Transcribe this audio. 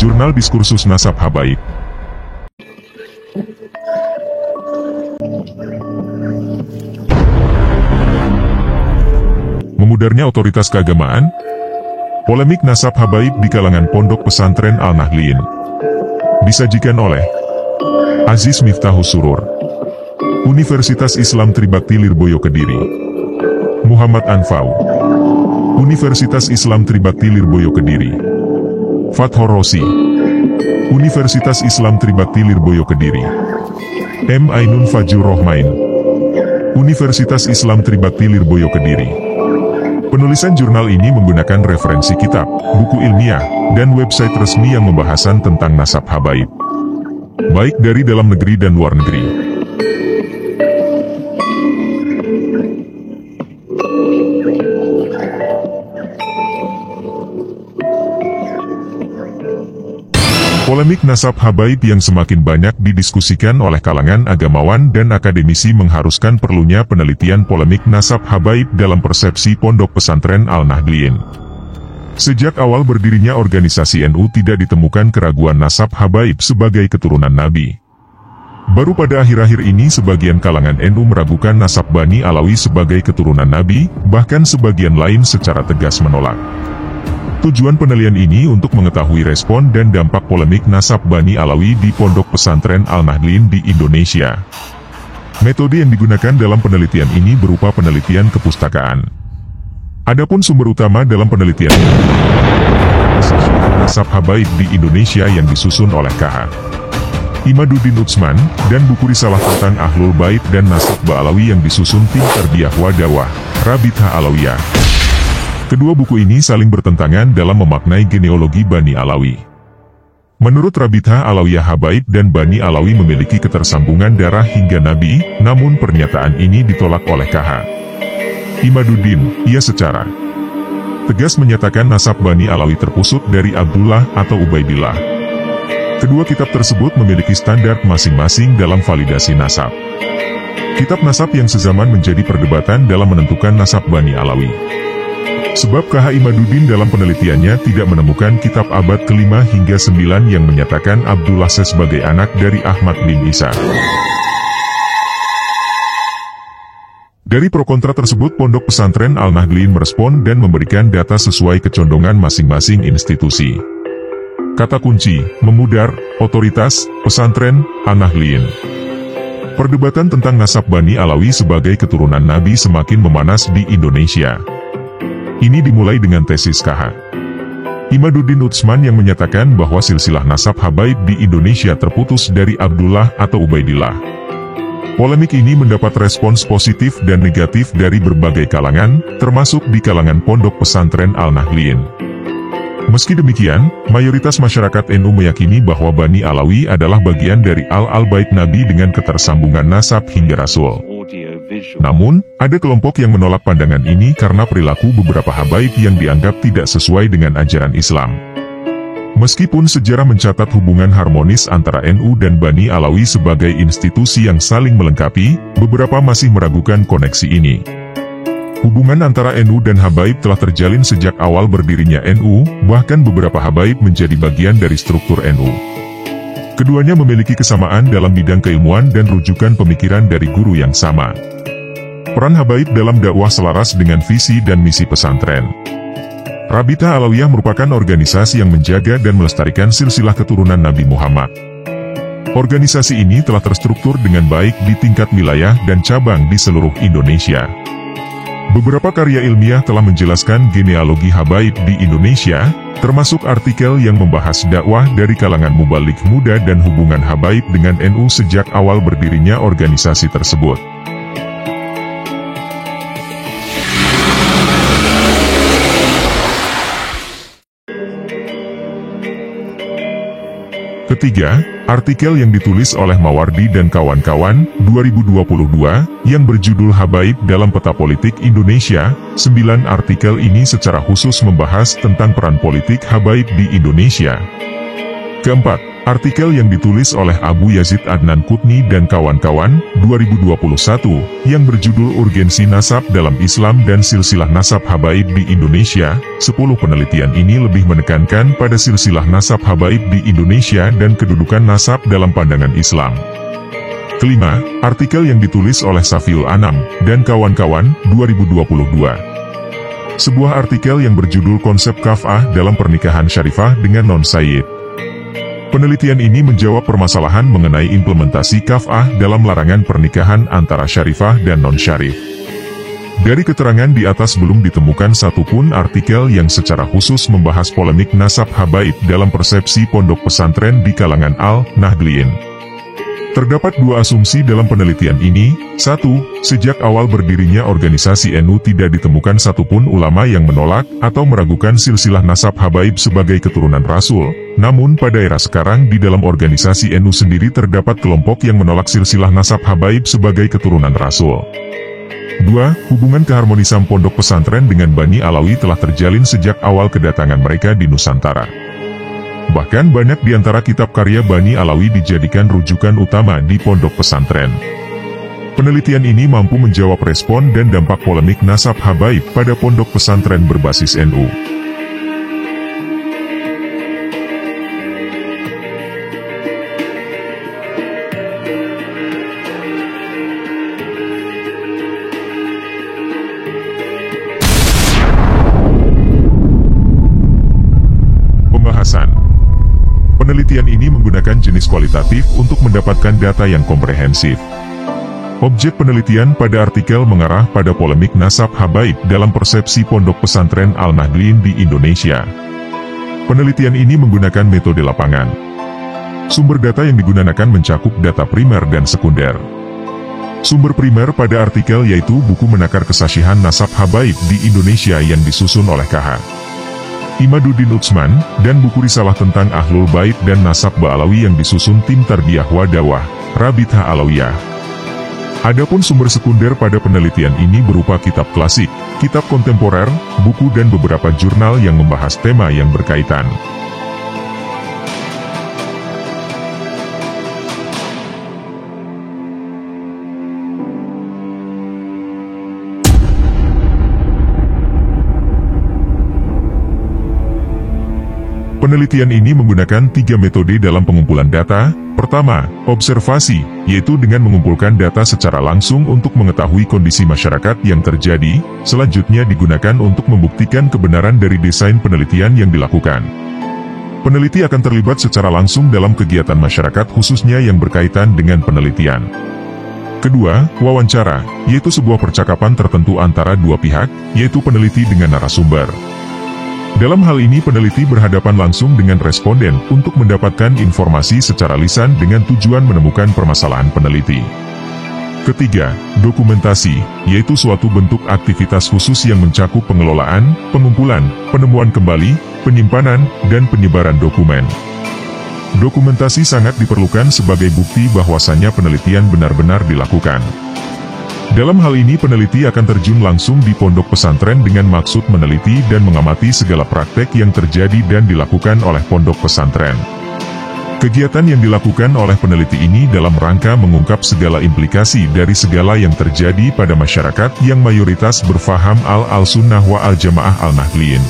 Jurnal Diskursus Nasab Habaib. Memudarnya otoritas keagamaan, polemik nasab habaib di kalangan pondok pesantren Al-Nahdliyin. Disajikan oleh Aziz Miftahus Surur, Universitas Islam Tribakti Lirboyo Kediri. Muhammad Anfau, Universitas Islam Tribakti Lirboyo Kediri. Fathor Rosi, Universitas Islam Tribakti Lirboyo Kediri. M. Ainun Fajur Rohmain, Universitas Islam Tribakti Lirboyo Kediri. Penulisan jurnal ini menggunakan referensi kitab, buku ilmiah, dan website resmi yang membahasan tentang nasab habaib, baik dari dalam negeri dan luar negeri. Polemik nasab habaib yang semakin banyak didiskusikan oleh kalangan agamawan dan akademisi mengharuskan perlunya penelitian polemik nasab habaib dalam persepsi pondok pesantren Al-Nahdliyin. Sejak awal berdirinya organisasi NU tidak ditemukan keraguan nasab habaib sebagai keturunan Nabi. Baru pada akhir-akhir ini sebagian kalangan NU meragukan nasab Bani Alawi sebagai keturunan Nabi, bahkan sebagian lain secara tegas menolak. Tujuan penelitian ini untuk mengetahui respon dan dampak polemik nasab Bani Alawi di pondok pesantren Al-Nahdliyin di Indonesia. Metode yang digunakan dalam penelitian ini berupa penelitian kepustakaan. Adapun sumber utama dalam penelitian ini, nasab habaib di Indonesia yang disusun oleh KH Imaduddin Utsman, dan buku risalah tentang Ahlul Bait dan Nasab Ba'alawi yang disusun tim Tarbiyah wa Dawah, Rabithah Alawiyah. Kedua buku ini saling bertentangan dalam memaknai genealogi Bani Alawi. Menurut Rabithah Alawiyah, habaib dan Bani Alawi memiliki ketersambungan darah hingga Nabi, namun pernyataan ini ditolak oleh KH Imaduddin. Ia secara tegas menyatakan nasab Bani Alawi terpusat dari Abdullah atau Ubaidillah. Kedua kitab tersebut memiliki standar masing-masing dalam validasi nasab. Kitab nasab yang sezaman menjadi perdebatan dalam menentukan nasab Bani Alawi. Sebab KH Imaduddin dalam penelitiannya tidak menemukan kitab abad ke-5 hingga 9 yang menyatakan Abdullah sebagai anak dari Ahmad bin Isa. Dari pro kontra tersebut, pondok pesantren Al-Nahdliyin merespon dan memberikan data sesuai kecondongan masing-masing institusi. Kata kunci, memudar, otoritas, pesantren, Al-Nahdliyin. Perdebatan tentang nasab Bani Alawi sebagai keturunan Nabi semakin memanas di Indonesia. Ini dimulai dengan tesis KH Imaduddin Utsman yang menyatakan bahwa silsilah nasab habaib di Indonesia terputus dari Abdullah atau Ubaidillah. Polemik ini mendapat respons positif dan negatif dari berbagai kalangan, termasuk di kalangan pondok pesantren Al-Nahdliyin. Meski demikian, mayoritas masyarakat NU meyakini bahwa Bani Alawi adalah bagian dari Al-Bait Nabi dengan ketersambungan nasab hingga Rasul. Namun, ada kelompok yang menolak pandangan ini karena perilaku beberapa habaib yang dianggap tidak sesuai dengan ajaran Islam. Meskipun sejarah mencatat hubungan harmonis antara NU dan Bani Alawi sebagai institusi yang saling melengkapi, beberapa masih meragukan koneksi ini. Hubungan antara NU dan habaib telah terjalin sejak awal berdirinya NU, bahkan beberapa habaib menjadi bagian dari struktur NU. Keduanya memiliki kesamaan dalam bidang keilmuan dan rujukan pemikiran dari guru yang sama. Peran habaib dalam dakwah selaras dengan visi dan misi pesantren. Rabithah Alawiyah merupakan organisasi yang menjaga dan melestarikan silsilah keturunan Nabi Muhammad. Organisasi ini telah terstruktur dengan baik di tingkat wilayah dan cabang di seluruh Indonesia. Beberapa karya ilmiah telah menjelaskan genealogi habaib di Indonesia, termasuk artikel yang membahas dakwah dari kalangan mubalik muda dan hubungan habaib dengan NU sejak awal berdirinya organisasi tersebut. Ketiga, artikel yang ditulis oleh Mawardi dan kawan-kawan, 2022, yang berjudul Habaib dalam Peta Politik Indonesia. 9 artikel ini secara khusus membahas tentang peran politik habaib di Indonesia. Keempat, Artikel yang ditulis oleh Abu Yazid Adnan Qutni dan kawan-kawan, 2021, yang berjudul Urgensi Nasab dalam Islam dan Silsilah Nasab Habaib di Indonesia. 10 penelitian ini lebih menekankan pada silsilah nasab habaib di Indonesia dan kedudukan nasab dalam pandangan Islam. Kelima, artikel yang ditulis oleh Safiul Anam dan kawan-kawan, 2022. Sebuah artikel yang berjudul Konsep Kaf'ah dalam Pernikahan Syarifah dengan Non-Sayyid. Penelitian ini menjawab permasalahan mengenai implementasi kaf'ah dalam larangan pernikahan antara syarifah dan non-syarif. Dari keterangan di atas belum ditemukan satupun artikel yang secara khusus membahas polemik nasab habaib dalam persepsi pondok pesantren di kalangan Al-Nahdliyin. Terdapat 2 asumsi dalam penelitian ini. 1. Sejak awal berdirinya organisasi NU tidak ditemukan satupun ulama yang menolak atau meragukan silsilah nasab habaib sebagai keturunan Rasul. Namun pada era sekarang di dalam organisasi NU sendiri terdapat kelompok yang menolak silsilah nasab habaib sebagai keturunan Rasul. 2. Hubungan keharmonisan pondok pesantren dengan Bani Alawi telah terjalin sejak awal kedatangan mereka di Nusantara. Bahkan banyak di antara kitab karya Bani Alawi dijadikan rujukan utama di pondok pesantren. Penelitian ini mampu menjawab respon dan dampak polemik nasab habaib pada pondok pesantren berbasis NU. Pembahasan. Penelitian ini menggunakan jenis kualitatif untuk mendapatkan data yang komprehensif. Objek penelitian pada artikel mengarah pada polemik nasab habaib dalam persepsi pondok pesantren Al-Nahdliyin di Indonesia. Penelitian ini menggunakan metode lapangan. Sumber data yang digunakan mencakup data primer dan sekunder. Sumber primer pada artikel yaitu buku Menakar Kesasihan Nasab Habaib di Indonesia yang disusun oleh KH. Imaduddin Utsman, dan buku risalah tentang Ahlul Bait dan Nasab Ba'alawi yang disusun tim Tarbiyah wa Dawah, Rabithah Alawiyah. Adapun sumber sekunder pada penelitian ini berupa kitab klasik, kitab kontemporer, buku dan beberapa jurnal yang membahas tema yang berkaitan. Penelitian ini menggunakan 3 metode dalam pengumpulan data. Pertama, observasi, yaitu dengan mengumpulkan data secara langsung untuk mengetahui kondisi masyarakat yang terjadi. Selanjutnya digunakan untuk membuktikan kebenaran dari desain penelitian yang dilakukan. Peneliti akan terlibat secara langsung dalam kegiatan masyarakat khususnya yang berkaitan dengan penelitian. Kedua, wawancara, yaitu sebuah percakapan tertentu antara 2 pihak, yaitu peneliti dengan narasumber. Dalam hal ini peneliti berhadapan langsung dengan responden untuk mendapatkan informasi secara lisan dengan tujuan menemukan permasalahan peneliti. Ketiga, dokumentasi, yaitu suatu bentuk aktivitas khusus yang mencakup pengelolaan, pengumpulan, penemuan kembali, penyimpanan, dan penyebaran dokumen. Dokumentasi sangat diperlukan sebagai bukti bahwasannya penelitian benar-benar dilakukan. Dalam hal ini peneliti akan terjun langsung di pondok pesantren dengan maksud meneliti dan mengamati segala praktek yang terjadi dan dilakukan oleh pondok pesantren. Kegiatan yang dilakukan oleh peneliti ini dalam rangka mengungkap segala implikasi dari segala yang terjadi pada masyarakat yang mayoritas berfaham al-sunnah wa al-jamaah al-nahdliyin.